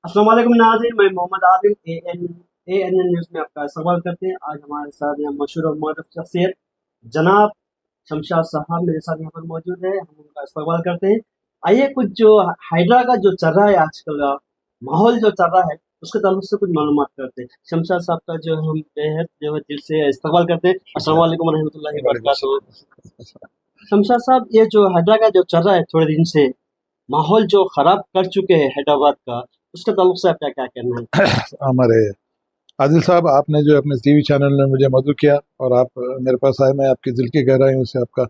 अस्सलाम वालेकुम नाज़रीन, मैं मोहम्मद आदिल ANN न्यूज़ में आपका इस्तकबाल करते हैं। आज हमारे साथ यहाँ मशहूर और मुअर्रफ शख्सियत जनाब शमशाद साहब मेरे साथ यहाँ पर मौजूद है। हम उनका इस्तकबाल करते हैं। आइए कुछ जो हाइड्रा का जो चल रहा है आजकल का माहौल जो चल रहा है उसके ताल्लुक से कुछ मालूमात करते हैं। शमशाद साहब का जो हम बेहद जो है दिल से इस्तकबाल करते हैं। अस्सलाम वालेकुम रहमतुल्लाहि व बरकातहू। शमशाद साहब, ये जो हाइड्रा का जो चल रहा है थोड़े दिन से माहौल जो खराब कर चुके हैं हैदराबाद का, उसके ताल्लुक से आपका क्या कहना है? हमारे आदिल साहब, आपने जो अपने टीवी चैनल में मुझे मदऊ किया और आप मेरे पास आए, मैं आपकी दिल की गहराइयों से आपका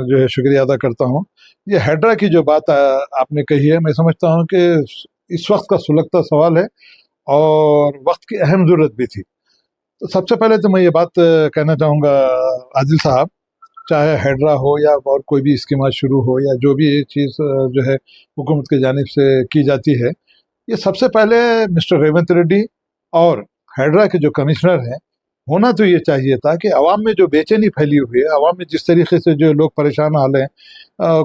जो है शुक्रिया अदा करता हूँ। ये हैड्रा की जो बात आपने कही है, मैं समझता हूँ कि इस वक्त का सुलगता सवाल है और वक्त की अहम ज़रूरत भी थी। तो सबसे पहले तो मैं ये बात कहना चाहूँगा आदिल साहब, चाहे हैड्रा हो या और कोई भी स्कीम शुरू हो या जो भी चीज़ जो है हुकूमत की जानिब से की जाती है, ये सबसे पहले मिस्टर रेवंत रेड्डी और हैड्रा के जो कमिश्नर हैं, होना तो ये चाहिए था कि अवाम में जो बेचैनी फैली हुई है, अवाम में जिस तरीके से जो लोग परेशान हाल हैं,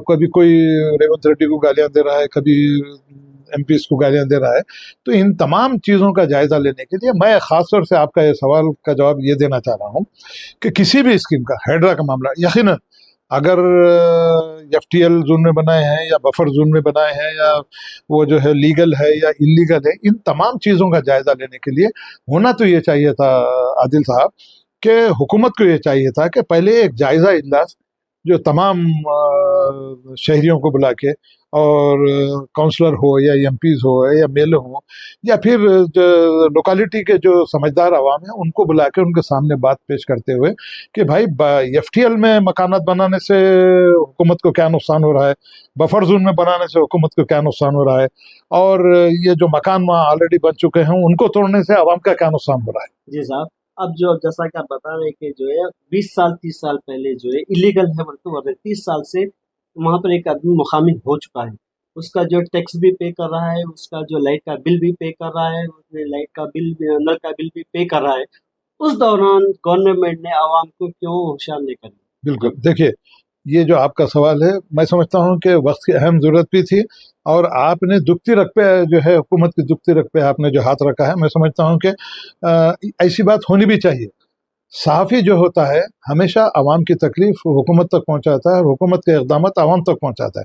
कभी कोई रेवंत रेड्डी को गालियां दे रहा है, कभी एमपीज को गालियां दे रहा है, तो इन तमाम चीज़ों का जायज़ा लेने के लिए मैं ख़ास तौर से आपका ये सवाल का जवाब ये देना चाह रहा हूँ कि किसी भी स्कीम का हैड्रा का मामला यकीनन अगर FTL जोन में बनाए हैं या बफर जोन में बनाए हैं या वो जो है लीगल है या इलीगल है, इन तमाम चीज़ों का जायज़ा लेने के लिए होना तो ये चाहिए था आदिल साहब कि हुकूमत को ये चाहिए था कि पहले एक जायज़ा इजलास जो तमाम शहरियों को बुला के, और काउंसलर हो या MPs हो या मेल हो या फिर जो लोकेलिटी के जो समझदार आवाम है उनको बुला के उनके सामने बात पेश करते हुए कि भाई FTL में मकानात बनाने से हुकूमत को क्या नुकसान हो रहा है, बफर जोन में बनाने से हुकूमत को क्या नुकसान हो रहा है, और ये जो मकान वहाँ ऑलरेडी बन चुके हैं उनको तोड़ने से आवाम का क्या नुकसान हो रहा है। जी साहब, अब जो जैसा कि आप बता रहे हैं कि जो है 20 साल 30 साल पहले जो है इलीगल है बल्कि 30 साल से वहाँ पर एक आदमी मुकामी हो चुका है। उसका जो टैक्स भी पे कर रहा है, उसका जो लाइट का बिल भी पे कर रहा है, उसने लाइट का बिल नल का बिल भी पे कर रहा है। उस दौरान गवर्नमेंट ने आवाम को क्यों होशियार नहीं कर दिया? बिल्कुल, देखिए, ये जो आपका सवाल है, मैं समझता हूँ कि वक्त की अहम ज़रूरत भी थी और आपने दुखती रख पे जो है हुकूमत की दुखती रख पे आपने जो हाथ रखा है, मैं समझता हूँ कि ऐसी बात होनी भी चाहिए। सहाफ़ी जो होता है हमेशा आवाम की तकलीफ हुकूमत तक पहुँचाता है और हुकूमत के इक़दाम आवाम तक पहुँचाता है।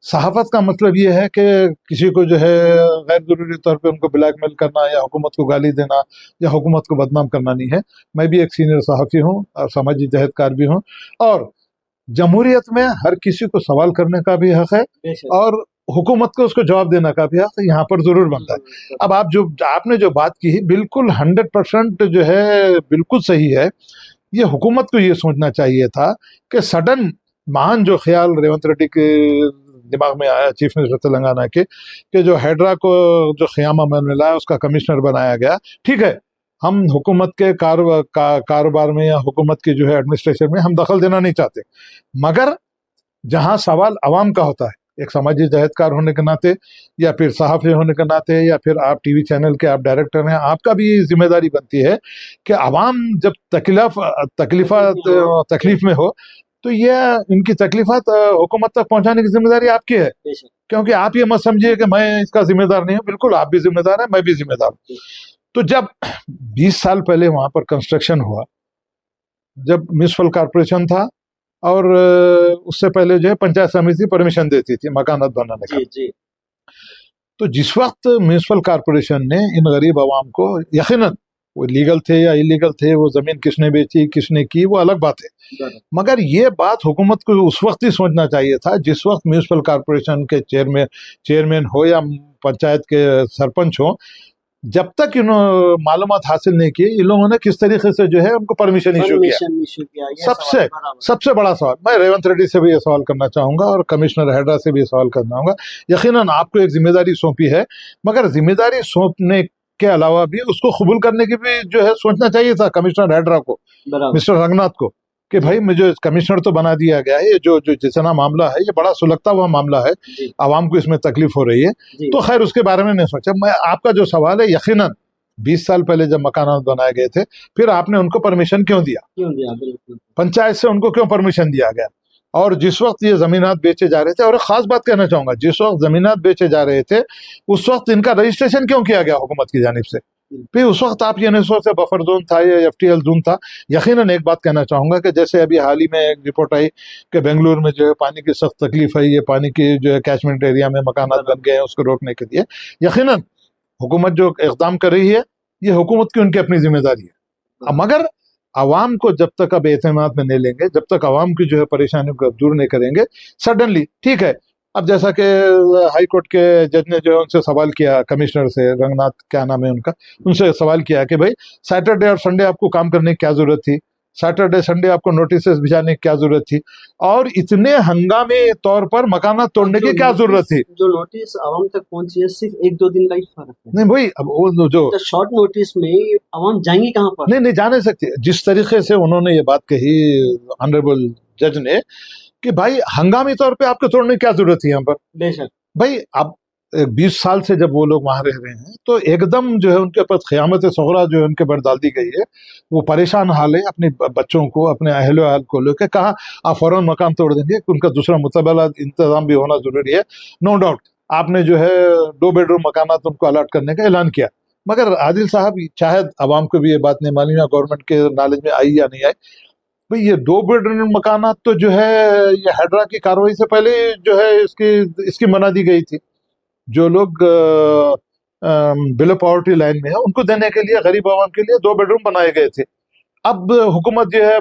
सहाफ़त का मतलब ये है कि किसी को जो है गैर ज़रूरी तौर पे उनको ब्लैकमेल करना या हुकूमत को गाली देना या हुकूमत को बदनाम करना नहीं है। मैं भी एक सीनियर सहाफ़ी हूँ और समाजी जहदकार भी हूँ, और जमहूरियत में हर किसी को सवाल करने का भी हक है और हुकूमत को उसको जवाब देने का भी हक यहाँ पर ज़रूर बनता है। अब आपने जो बात की बिल्कुल 100% जो है बिल्कुल सही है। ये हुकूमत को ये सोचना चाहिए था कि सडन महान जो ख्याल रेवंत रेड्डी के दिमाग में आया, चीफ मिनिस्टर तेलंगाना के, कि जो हैड्रा को जो ख़यामा में मिला उसका कमिश्नर बनाया गया। ठीक है, हम हुकूमत के कारोबार में या हुकूमत की जो है एडमिनिस्ट्रेशन में हम दखल देना नहीं चाहते, मगर जहां सवाल अवाम का होता है, एक समाजी जहदकार होने के नाते या फिर सहाफ़ी होने के नाते या फिर आप टीवी चैनल के आप डायरेक्टर हैं, आपका भी जिम्मेदारी बनती है कि अवाम जब तकलीफ में हो तो ये इनकी तकलीफात हुकूमत तक पहुंचाने की जिम्मेदारी आपकी है। क्योंकि आप ये मत समझिए कि मैं इसका जिम्मेदार नहीं हूँ, बिल्कुल आप भी जिम्मेदार हैं, मैं भी जिम्मेदार हूँ। तो जब 20 साल पहले वहां पर कंस्ट्रक्शन हुआ, जब म्यूनिसिपल कॉर्पोरेशन था और उससे पहले जो है पंचायत समिति परमिशन देती थी मकानात बनाने का, तो जिस वक्त म्यूनिसिपल कॉर्पोरेशन ने इन गरीब आवाम को, यकीनन वो लीगल थे या इलीगल थे, वो जमीन किसने बेची किसने की वो अलग बात है, मगर ये बात हुकूमत को उस वक्त ही सोचना चाहिए था जिस वक्त म्यूनिसिपल कॉर्पोरेशन के चेयरमैन हो या पंचायत के सरपंच हो, जब तक इन्होंने मालूमात हासिल नहीं की, इन लोगों ने किस तरीके से जो है उनको परमिशन इशू किया। सबसे बड़ा सवाल मैं रेवंत रेड्डी से भी ये सवाल करना चाहूँगा और कमिश्नर हैड्रा से भी ये सवाल करना चाहूँगा। यकीनन आपको एक जिम्मेदारी सौंपी है, मगर जिम्मेदारी सौंपने के अलावा भी उसको कबूल करने की भी जो है सोचना चाहिए था कमिश्नर हैड्रा को, मिस्टर रंगनाथ को, कि भाई मुझे कमिश्नर तो बना दिया गया है, ये जो जितना मामला है ये बड़ा सुलगता हुआ मामला है, आवाम को इसमें तकलीफ हो रही है, तो खैर उसके बारे में नहीं सोचा। मैं आपका जो सवाल है, यकीनन 20 साल पहले जब मकानात बनाए गए थे, फिर आपने उनको परमिशन क्यों दिया, पंचायत से उनको क्यों परमिशन दिया गया? और जिस वक्त ये जमीनात बेचे जा रहे थे, और एक खास बात कहना चाहूंगा, जिस वक्त जमीनात बेचे जा रहे थे उस वक्त इनका रजिस्ट्रेशन क्यों किया गया हुकूमत की जानिब से? फिर उस वक्त आप ये नहीं सोचते बफर जोन था या FTL जोन था। यकीनन एक बात कहना चाहूंगा कि जैसे अभी हाल ही में एक रिपोर्ट आई कि बेंगलुरु में जो है पानी की सख्त तकलीफ है, ये पानी की जो है कैचमेंट एरिया में मकानात बन गए हैं, उसको रोकने के लिए यकीनन हुकूमत जो इक़दाम कर रही है ये हुकूमत की उनकी अपनी जिम्मेदारी है। मगर आवाम को जब तक अब एतमाद में नहीं लेंगे, जब तक आवाम की जो है परेशानियों को दूर नहीं करेंगे, सडनली ठीक है। अब जैसा कि हाई कोर्ट के जज ने जो है उनसे सवाल किया, कमिश्नर से, रंगनाथ क्या नाम है उनका, उनसे सवाल किया कि भाई सैटरडे और संडे आपको काम करने की क्या जरूरत थी, सैटरडे संडे आपको नोटिस भिजाने की क्या जरूरत थी, और इतने हंगामे तौर पर मकाना तोड़ने की क्या जरूरत थी? जो नोटिस आवाम तक पहुंची है सिर्फ 1-2 दिन का ही फर्क है। नहीं भाई, अब वो जो शॉर्ट नोटिस में आवाम जाएंगी कहाँ पर? नहीं जा नहीं सकती। जिस तरीके से उन्होंने ये बात कही ऑनरेबल जज ने कि भाई हंगामी तौर पे आपको तोड़ने की क्या जरूरत थी यहाँ पर? बेशक भाई अब 20 साल से जब वो लोग वहां रह रहे हैं तो एकदम जो है उनके पास क़यामत सग़रा जो है उनके ऊपर डाल दी गई है। वो परेशान हाल है, अपने बच्चों को, अपने अहलो अहल को लेकर कहा आप फौरन मकान तोड़ देंगे, उनका दूसरा मुतबला इंतजाम भी होना जरूरी है। नो डाउट आपने जो है 2 बेडरूम मकानात उनको अलाट करने का ऐलान किया, मगर आदिल साहब शायद आवाम को भी ये बात नहीं मालूम या गवर्नमेंट के नॉलेज में आई या नहीं आई, भाई ये 2 बेडरूम मकानात तो जो है ये हैड्रा की कार्रवाई से पहले जो है इसकी मना दी गई थी। जो लोग बिलो पॉवर्टी लाइन में है उनको देने के लिए, गरीब आवाम के लिए 2 बेडरूम बनाए गए थे। अब हुकूमत जो है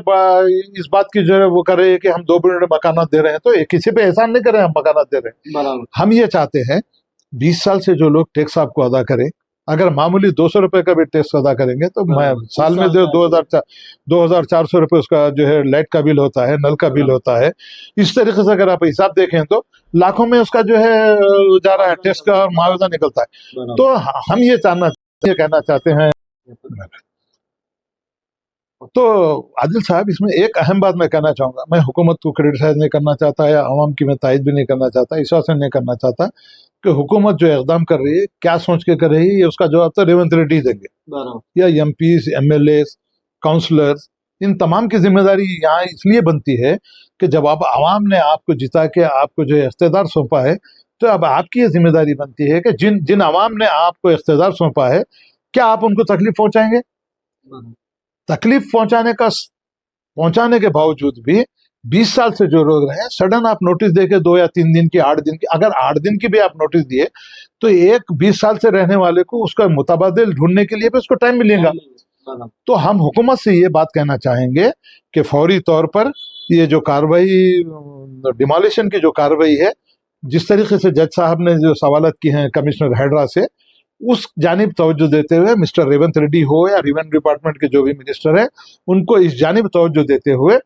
इस बात की जो है वो कर रही है कि हम 2 बेडरूम मकानात दे रहे हैं, तो किसी पे एहसान नहीं कर रहे हैं, हम मकानात दे रहे हैं। हम ये चाहते हैं 20 साल से जो लोग टैक्स आपको अदा करें, अगर मामूली 200 रुपए का भी टैक्स अदा करेंगे तो साल में जो 2400 रुपए उसका जो है लाइट का बिल होता है, नल का बिल होता है। इस तरीके से अगर आप हिसाब देखें तो लाखों में उसका जो है जा रहा है टैक्स का और मुआवजा निकलता है। तो हम ये कहना चाहते हैं। तो आदिल साहब इसमें एक अहम बात मैं कहना चाहूंगा, मैं हुकूमत को क्रिटिसाइज नहीं करना चाहता या आवाम की मैं तायद भी नहीं करना चाहता, आश्वासन नहीं करना चाहता कि हुकूमत जो इक़दाम कर रही है क्या सोच के कर रही है, ये उसका जवाब तो रेवंत रेड्डी देंगे या MPs, MLAs, काउंसलर्स, इन तमाम की जिम्मेदारी यहाँ इसलिए बनती है कि जब आप आवाम ने आपको जिता के आपको जो इख्तियार सौंपा है, तो अब आपकी ये जिम्मेदारी बनती है कि जिन आवाम ने आपको इख्तियार सौंपा है क्या आप उनको तकलीफ पहुंचाएंगे? तकलीफ पहुंचाने के बावजूद भी 20 साल से जो लोग रहे, सडन आप नोटिस देके 2 या 3 दिन की, 8 दिन की, अगर 8 दिन की भी आप नोटिस दिए तो एक 20 साल से रहने वाले को उसका मुतबादिल ढूंढने के लिए भी उसको टाइम मिलेगा। तो हम हुकूमत से ये बात कहना चाहेंगे कि फौरी तौर पर ये जो कार्रवाई, डिमोलिशन की जो कार्रवाई है, जिस तरीके से जज साहब ने जो सवालत की हैं कमिश्नर हैड्रा से, उस जानिब तवज्जो देते हुए मिस्टर रेवंत रेड्डी हो या रेवेन्यू डिपार्टमेंट के जो भी मिनिस्टर है, उनको इस जानिब तवज्जो देते हुए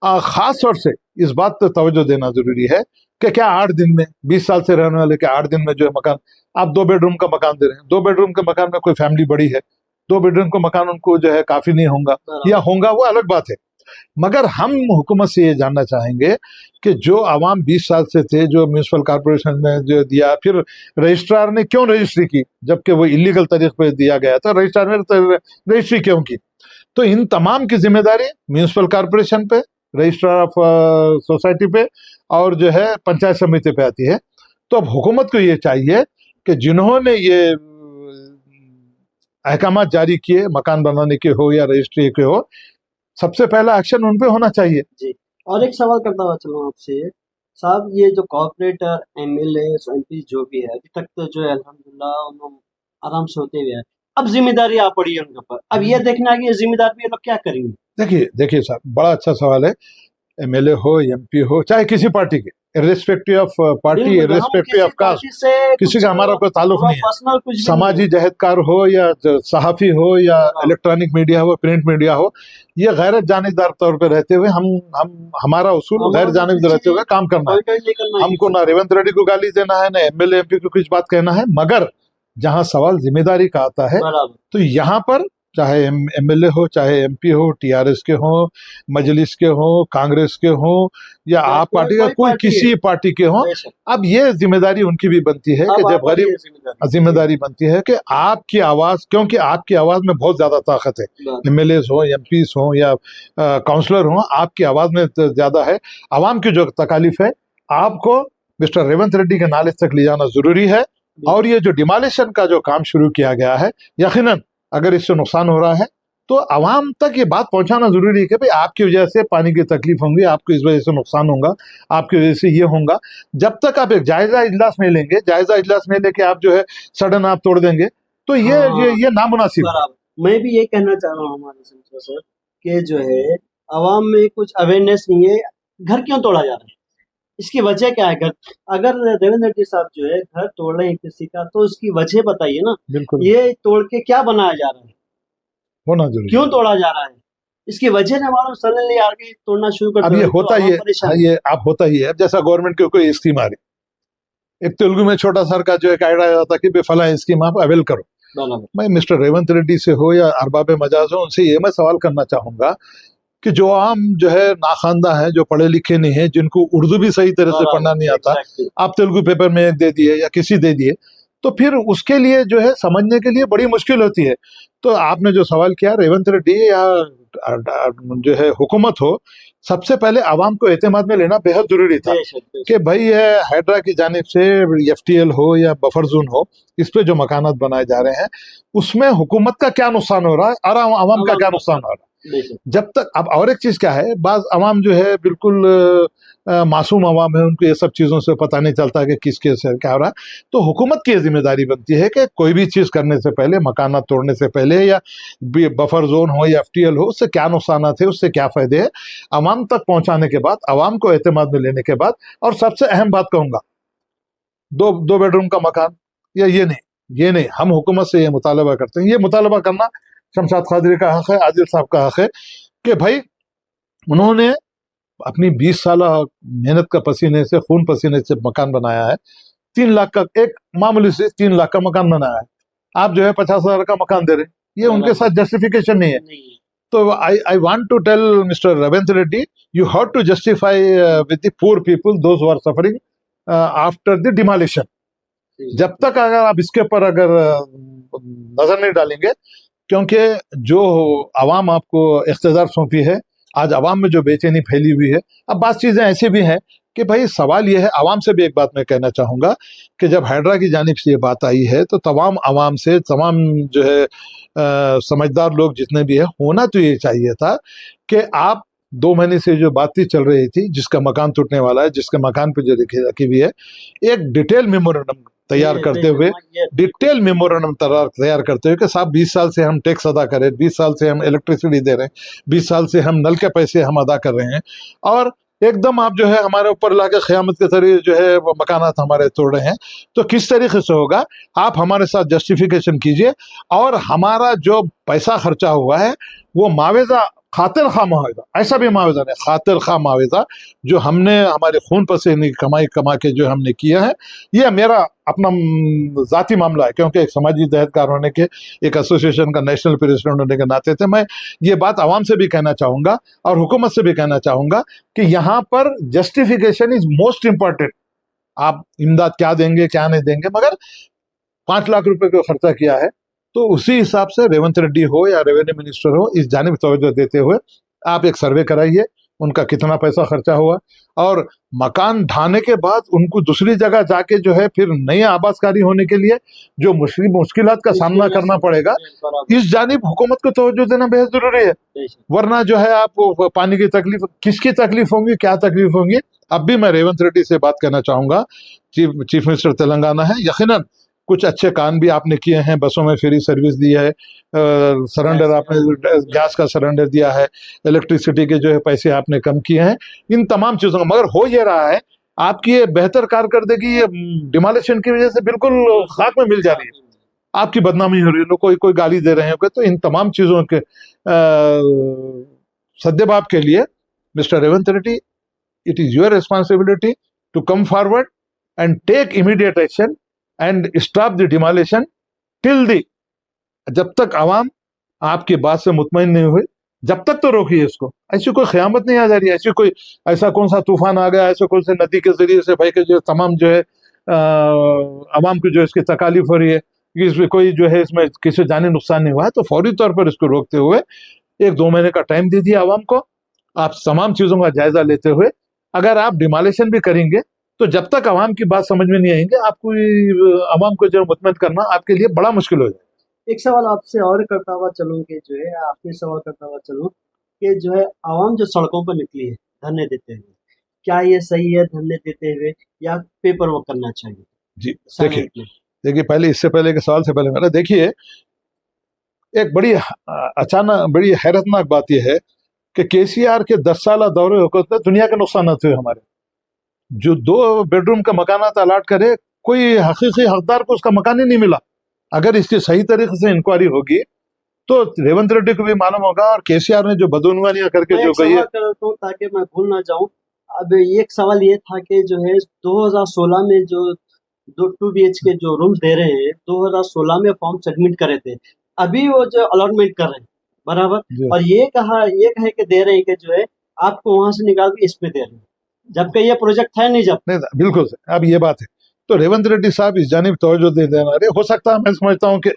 खास तौर से इस बात पर तवज्जो देना जरूरी है कि क्या 8 दिन में, 20 साल से रहने वाले के 8 दिन में जो है मकान, आप 2 बेडरूम का मकान दे रहे हैं, 2 बेडरूम के मकान में कोई फैमिली बड़ी है, 2 बेडरूम का मकान उनको जो है काफी नहीं होगा या होगा, वो अलग बात है। मगर हम हुकूमत से ये जानना चाहेंगे कि जो आवाम 20 साल से थे, जो म्यूनसिपल कॉर्पोरेशन ने जो दिया, फिर रजिस्ट्रार ने क्यों रजिस्ट्री की, जबकि वो इलीगल तरीके पे दिया गया था, रजिस्ट्रार ने रजिस्ट्री क्यों की? तो इन तमाम की जिम्मेदारी म्यूनसिपल कॉर्पोरेशन पे, रजिस्ट्रार ऑफ सोसाइटी पे और जो है पंचायत समिति पे आती है। तो अब हुकूमत को ये चाहिए कि जिन्होंने ये अहकाम जारी किए, मकान बनाने के हो या रजिस्ट्री के हो, सबसे पहला एक्शन उन पे होना चाहिए। जी, और एक सवाल करता हुआ चलूँ आपसे साहब, ये जो कॉर्पोरेटर, MLA, MP जो भी है, अभी तक तो जो है अल्हम्दुलिल्लाह उन्होंने आराम से होते हुए है, अब जिम्मेदारी आ पड़ी है उनके ऊपर, अब ये देखना है कि ये जिम्मेदारी ये लोग क्या करेंगे। देखिए साहब, बड़ा अच्छा सवाल है। MLA हो, MP हो, चाहे किसी पार्टी के, irrespective of party, irrespective of caste, किसी का हमारा कोई ताल्लुक नहीं है। समाजी जहदकार हो या सहाफी हो या इलेक्ट्रॉनिक मीडिया हो, प्रिंट मीडिया हो, ये गैर जानिबदार तौर पर रहते हुए हम हमारा उसूल गैर जानिबदार रहते हुए काम करना है। हमको ना रेवंत रेड्डी को गाली देना है, ना MLA MP को कुछ बात कहना है, मगर जहां सवाल जिम्मेदारी का आता है तो यहाँ पर चाहे एमएलए हो, चाहे एमपी हो, टीआरएस के हो, मजलिस के हो, कांग्रेस के हो, या या आप कोई पार्टी का, कोई कोई पार्टी है, किसी पार्टी के हो। बेशक। अब ये जिम्मेदारी उनकी भी बनती है कि अब जब आप गरीब, ये जिम्मेदारी जिम्मेदारी बनती है कि आपकी आवाज, क्योंकि आपकी आवाज में बहुत ज्यादा ताकत है, बात एमएलए हो, एमपीस हो, या काउंसलर हो, आपकी आवाज में ज्यादा है। आवाम की जो तकालीफ है आपको मिस्टर रेवंत रेड्डी के नाले तक ले जाना जरूरी है। और ये जो डिमोलिशन का जो काम शुरू किया गया है, यकीनन अगर इससे नुकसान हो रहा है तो आवाम तक ये बात पहुंचाना जरूरी है कि भाई आपकी वजह से पानी की तकलीफ होंगी, आपको इस वजह से नुकसान होगा, आपकी वजह से ये होगा। जब तक आप एक जायजा इजलास में लेंगे, जायजा इजलास में लेके आप जो है सडन आप तोड़ देंगे, तो ये हाँ, ये नामुनासिब है। बराबर। मैं भी ये कहना चाह रहा हूँ हमारे संसद सर कि जो है आवाम में कुछ अवेयरनेस नहीं है। घर क्यों तोड़ा जा रहा है, इसकी वजह क्या है? घर, अगर देवेंद्र रेड्डी साहब जो है घर तोड़ रहे हैं किसी का, तो उसकी वजह बताइए ना। बिल्कुल ये तोड़ के क्या बनाया जा रहा है, होना जरूरी क्यों है। तोड़ा जा रहा है? इसकी वजह ने हमारा सडनली आके तोड़ना शुरू कर अब दिया ये तो होता आवाम ही है, परेशान हाँ, है। ये अब होता ही है। अब जैसा गवर्नमेंट की कोई स्कीम आ रही, एक तेलुगु में छोटा सर का जो एक आइडिया आता कि फला स्कीम आप अवेल करो। बराबर। मैं मिस्टर रेवंत रेड्डी से हो या अरबाब मजाज हो, उनसे ये मैं सवाल करना चाहूंगा कि जो आम जो है नाखानदा है, जो पढ़े लिखे नहीं है, जिनको उर्दू भी सही तरह से पढ़ना नहीं आता, एग्जैक्टली। आप तेलुगु पेपर में एक दे दिए या किसी दे दिए, तो फिर उसके लिए जो है समझने के लिए बड़ी मुश्किल होती है। तो आपने जो सवाल किया, रेवंत रेड्डी या जो है हुकूमत हो, सबसे पहले आवाम को एतमाद में लेना बेहद जरूरी था बेशक, बेशक। कि भाई ये हाइड्रा की जानिब से एफटीएल हो या बफर जोन हो, इस पे जो मकानात बनाए जा रहे हैं उसमें हुकूमत का क्या नुकसान हो रहा है और आवाम का क्या नुकसान हो रहा है। बेशक। जब तक, अब और एक चीज क्या है, बाज अवाम जो है बिल्कुल मासूम अवाम है, उनको ये सब चीजों से पता नहीं चलता कि किसके से क्या हो रहा है। तो हुकूमत की ये जिम्मेदारी बनती है कि कोई भी चीज करने से पहले, मकानात तोड़ने से पहले, या बफर जोन हो या एफटीएल हो, उससे क्या नुकसान है, उससे क्या फायदे है, अवाम तक पहुंचाने के बाद, अवाम को एतमाद में लेने के बाद। और सबसे अहम बात कहूंगा, दो बेडरूम का मकान या ये नहीं, हम हुकूमत से ये मुतालबा करते हैं, ये मुतालबा करना शमशाद कादरी का हक है, आदिल साहब का हक है कि भाई उन्होंने अपनी 20 साल मेहनत का पसीने से, खून पसीने से मकान बनाया है। 3 लाख का एक मामूली से 3 लाख का मकान बनाया है, आप जो है 50,000 का मकान दे रहे हैं, ये उनके साथ जस्टिफिकेशन नहीं है। तो I want to tell mister Revanth Reddy, you have to justify with the poor people, those who are suffering after the demolition. जब तक अगर आप इसके ऊपर अगर नजर नहीं डालेंगे, क्योंकि जो आवाम आपको इख्तियार सौंपी है, आज आवाम में जो बेचैनी फैली हुई है। अब बात चीजें ऐसी भी हैं कि भाई सवाल यह है, आवाम से भी एक बात मैं कहना चाहूंगा कि जब हाइड्रा की जानिब से ये बात आई है तो तमाम आवाम से, तमाम जो है समझदार लोग जितने भी है, होना तो ये चाहिए था कि आप 2 महीने से जो बातचीत चल रही थी, जिसका मकान टूटने वाला है, जिसके मकान पे जो रखी हुई है, एक डिटेल मेमोरेंडम तैयार करते हुए, डिटेल मेमोरेंडम तैयार करते हुए कि साहब 20 साल से हम टैक्स अदा कर रहे हैं, 20 साल से हम इलेक्ट्रिसिटी दे रहे हैं, 20 साल से हम नल के पैसे हम अदा कर रहे हैं, और एकदम आप जो है हमारे ऊपर लाके क़यामत के तरीके जो है वो मकानात हमारे तोड़ रहे हैं। तो किस तरीके से होगा, आप हमारे साथ जस्टिफिकेशन कीजिए, और हमारा जो पैसा खर्चा हुआ है वो मुआवजा, खातिर खा मुआवजा, ऐसा भी मुआवजा नहीं, खातिर खा मुआवजा जो हमने हमारे खून पसीने की कमाई कमा के जो हमने किया है। ये मेरा अपना जाती मामला है, क्योंकि एक समाजी दहतकार होने के, एक एसोसिएशन का नेशनल प्रेसिडेंट होने के नाते थे मैं ये बात आवाम से भी कहना चाहूंगा और हुकूमत से भी कहना चाहूंगा कि यहाँ पर जस्टिफिकेशन इज मोस्ट इंपॉर्टेंट। आप इमदाद क्या देंगे क्या नहीं देंगे, मगर 5 लाख रुपए का खर्चा किया है, तो उसी हिसाब से रेवंत रेड्डी हो या रेवेन्यू मिनिस्टर हो, इस जानिब तवज्जो देते हुए आप एक सर्वे कराइए, उनका कितना पैसा खर्चा हुआ, और मकान ढाने के बाद उनको दूसरी जगह जाके जो है फिर नई आबादकारी होने के लिए जो मुश्किलात का सामना करना पड़ेगा, इस जानिब हुकूमत को तवज्जो देना बेहद जरूरी है। वरना जो है आप पानी की तकलीफ, किसकी तकलीफ होंगी, क्या तकलीफ होंगी। अब भी मैं रेवंत रेड्डी से बात करना चाहूंगा, चीफ मिनिस्टर तेलंगाना है, यकीनन कुछ अच्छे काम भी आपने किए हैं, बसों में फ्री सर्विस दी है, सरेंडर आपने गैस का सरेंडर दिया है, इलेक्ट्रिसिटी के जो है पैसे आपने कम किए हैं, इन तमाम चीजों का, मगर हो ये रहा है आपकी ये बेहतर कारकर्दगी ये डिमोलिशन की वजह से बिल्कुल खाक में मिल जा रही है, आपकी बदनामी हो रही है, लोग कोई गाली दे रहे हैं। तो इन तमाम चीजों के सद्देबाब के लिए mister Revanth Reddy, it is your responsibility to come forward and take immediate action and stop the demolition till the, जब तक आवाम आपकी बात से मुतमईन नहीं हुए, जब तक तो रोकिए इसको। ऐसी कोई क़यामत नहीं आ जा रही है, ऐसी कोई ऐसा कौन सा तूफान आ गया, ऐसे कौन से नदी के जरिए से भाई के जो तमाम जो है अवाम को जो इसकी तकालीफ हो रही है, कि इसमें कोई जो है इसमें किसी जानी नुकसान नहीं हुआ है, तो फौरी तौर पर इसको रोकते हुए 1-2 महीने का टाइम दे दिया आवाम को। आप तमाम चीजों का जायजा लेते हुए अगर आप डिमोलिशन भी करेंगे तो जब तक आवाम की बात समझ में नहीं आएंगे, आपको आवाम को जो मुतमईन करना आपके लिए बड़ा मुश्किल हो जाएगा। एक सवाल आपसे और करता हुआ चलूं कि जो है आपसे सवाल करता हुआ चलूं कि जो है आवाम जो सड़कों पर निकली है धरने देते हुए, क्या ये सही है धरने देते हुए या पेपर वर्क करना चाहिए? जी देखिए पहले, इससे पहले के सवाल से पहले मेरा देखिए, एक बड़ी अचानक बड़ी हैरतनाक बात यह है कि केसीआर के 10 साल दौरे हुकूमत दुनिया के नुकसान हुए हमारे। जो 2 बेडरूम का मकानात अलाट करे, कोई हकीकी हकदार को उसका मकान ही नहीं मिला। अगर इसकी सही तरीके से इंक्वायरी होगी तो रेवंत रेड्डी को भी मालूम होगा, और केसीआर ने जो बदनवानियां करके जो गई है। ताकि मैं भूल ना जाऊं, अब एक सवाल ये था कि जो है 2016 में जो 2 BHK जो रूम्स दे रहे हैं 2016 में फॉर्म सबमिट करे थे, अभी वो जो अलॉटमेंट कर रहे हैं बराबर, और ये कहे कि दे रहे हैं कि जो है आपको वहां से निकाल के इस पे दे रहे हैं, जबकि ये प्रोजेक्ट था नहीं। जब नहीं, बिल्कुल अब ये बात है, तो रेवंत रेड्डी साहब इस जानिब तवज्जो दे देना रहे। हो सकता है, मैं समझता हूँ कि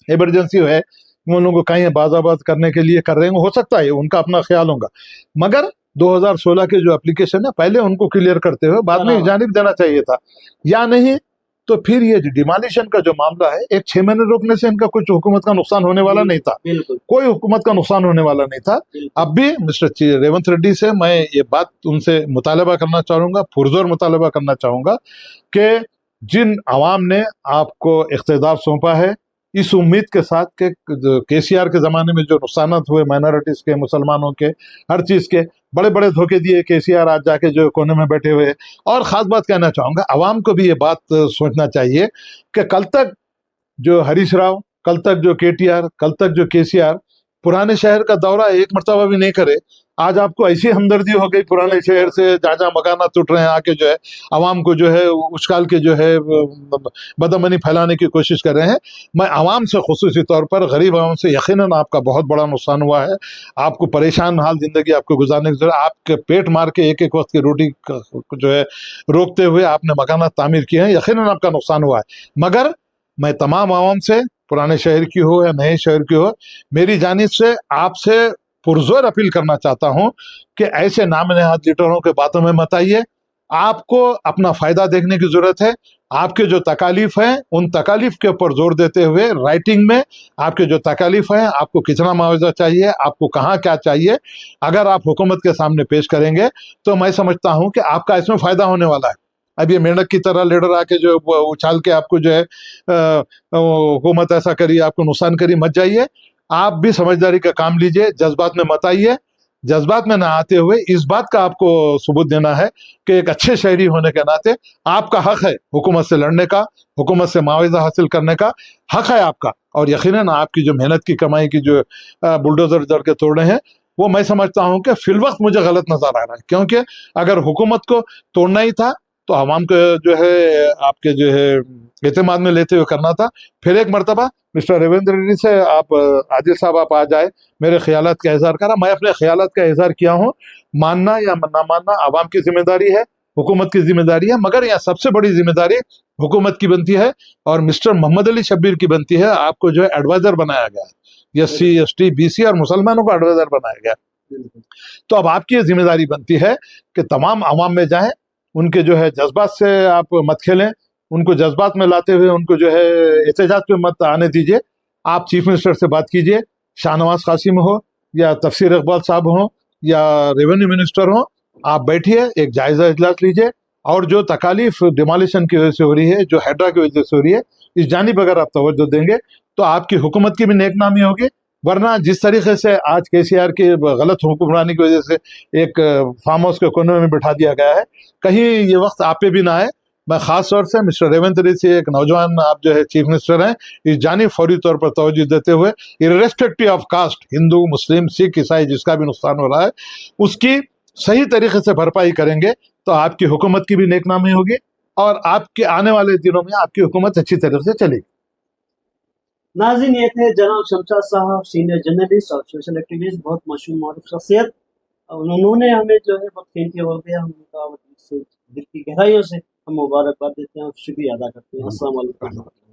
इमरजेंसी है, वो लोगों को कहीं बाजाबाद करने के लिए कर रहे हैं, हो सकता है उनका अपना ख्याल होगा, मगर 2016 के जो एप्लीकेशन है पहले उनको क्लियर करते हुए बाद में जानिब देना चाहिए था, या नहीं तो फिर ये डिमोलिशन का जो मामला है, एक 6 महीने रोकने से इनका कुछ हुकूमत का नुकसान होने वाला नहीं था, कोई हुकूमत का नुकसान होने वाला नहीं था। अब भी मिस्टर रेवंत रेड्डी से मैं ये बात उनसे मुतालबा करना चाहूंगा, पुरजोर मुतालबा करना चाहूंगा कि जिन आवाम ने आपको इख्तियार सौंपा है, इस उम्मीद के साथ कि केसीआर के जमाने में जो नुकसान हुए माइनॉरिटीज के, मुसलमानों के, हर चीज के, बड़े बड़े धोखे दिए केसीआर, आज जाके जो कोने में बैठे हुए। और खास बात कहना चाहूंगा, आवाम को भी ये बात सोचना चाहिए कि कल तक जो हरीश राव, कल तक जो केटीआर, कल तक जो केसीआर पुराने शहर का दौरा एक मरतबा भी नहीं करे, आज आपको ऐसी हमदर्दी हो गई पुराने शहर से, जहाँ जहाँ मकाना टूट रहे हैं, आके जो है आवाम को जो है उछाल के जो है बदअमनी फैलाने की कोशिश कर रहे हैं। मैं आवाम से, खुसूसी तौर पर गरीब आवाम से, यकीनन आपका बहुत बड़ा नुकसान हुआ है, आपको परेशान हाल जिंदगी आपको गुजारने की जरूरत, आपके पेट मार के एक एक वक्त की रोटी जो है रोकते हुए आपने मकाना तामीर किए हैं, यकीनन आपका नुकसान हुआ है। मगर मैं तमाम आवाम से, पुराने शहर की हो या नए शहर की हो, मेरी जानिब से आपसे पुरजोर अपील करना चाहता हूं कि ऐसे नामनहाद लीडरों के बातों में मत आइए। आपको अपना फायदा देखने की जरूरत है। आपके जो तकालीफ हैं उन तकालीफ के ऊपर जोर देते हुए राइटिंग में आपके जो तकालीफ हैं, आपको कितना मुआवजा चाहिए, आपको कहाँ क्या चाहिए, अगर आप हुकूमत के सामने पेश करेंगे तो मैं समझता हूं कि आपका इसमें फायदा होने वाला है। अब ये मेंढक की तरह लीडर आके जो उछाल के आपको जो है हुकूमत ऐसा करी, आपको नुकसान करी, मत जाइए। आप भी समझदारी का काम लीजिए, जज्बात में मत आइए। जज्बात में ना आते हुए इस बात का आपको सबूत देना है कि एक अच्छे शहरी होने के नाते आपका हक है हुकूमत से लड़ने का, हुकूमत से मुआवजा हासिल करने का हक है आपका। और यकीनन आपकी जो मेहनत की कमाई की जो बुलडोजर जड़ के तोड़े हैं, वो मैं समझता हूं कि फिलवक्त मुझे गलत नजर आ रहा है, क्योंकि अगर हुकूमत को तोड़ना ही था तो आवाम को जो है आपके जो है एतमाद में लेते हुए करना था। फिर एक मरतबा मिस्टर रेवंत रेड्डी से आप, आदिल साहब आप आ जाए, मेरे ख्यालात का इजहार करा, मैं अपने ख्यालात का इजहार किया हूँ। मानना या ना मानना आवाम की जिम्मेदारी है, हुकूमत की जिम्मेदारी है, मगर यहाँ सबसे बड़ी जिम्मेदारी हुकूमत की बनती है और मिस्टर मोहम्मद अली शब्बीर की बनती है। आपको जो है एडवाइजर बनाया गया है, SC ST BC और मुसलमानों को एडवाइजर बनाया गया। तो अब आपकी जिम्मेदारी बनती है कि तमाम आवाम में जाएं, उनके जो है जज्बात से आप मत खेलें, उनको जज्बात में लाते हुए उनको जो है एहतजाज पे मत आने दीजिए। आप चीफ मिनिस्टर से बात कीजिए, शाहनवाज कासिम हो या तफसीर इकबाल साहब हो या रेवेन्यू मिनिस्टर हो, आप बैठिए, एक जायजा इजलास लीजिए और जो तकालीफ डिमोलिशन की वजह से हो रही है, जो हैड्रा की वजह से हो रही है, इस जानिब अगर आप तवज्जो देंगे तो आपकी हुकूमत की भी नेकनामी होगी। वरना जिस तरीके से आज केसीआर की गलत हुक्मरानी की वजह से एक फार्म हाउस के कोने में बिठा दिया गया है, कहीं ये वक्त आप पे भी ना आए। मैं खास तौर से मिस्टर रेवंत रेड्डी से, एक नौजवान आप जो है चीफ मिनिस्टर हैं, इस जानिब फौरी तौर पर तवज्जो देते हुए इर्रेस्पेक्टिव ऑफ कास्ट, हिंदू मुस्लिम सिख ईसाई जिसका भी नुकसान हो रहा है, उसकी सही तरीके से भरपाई करेंगे तो आपकी हुकूमत की भी नेकनामी होगी और आपके आने वाले दिनों में आपकी हुकूमत अच्छी तरह से चलेगी। नाज़रीन, ये थे जनाब शमशाद साहब, सीनियर जर्नलिस्ट और सोशल एक्टिविस्ट, बहुत मशहूर मारूफ शख्सियत। उन्होंने हमें जो है बहुत कीमती वक्त दिया। हम उनका दिल की गहराइयों से हम मुबारकबाद देते हैं और शुक्रिया अदा करते हैं। अस्सलाम वालेकुम।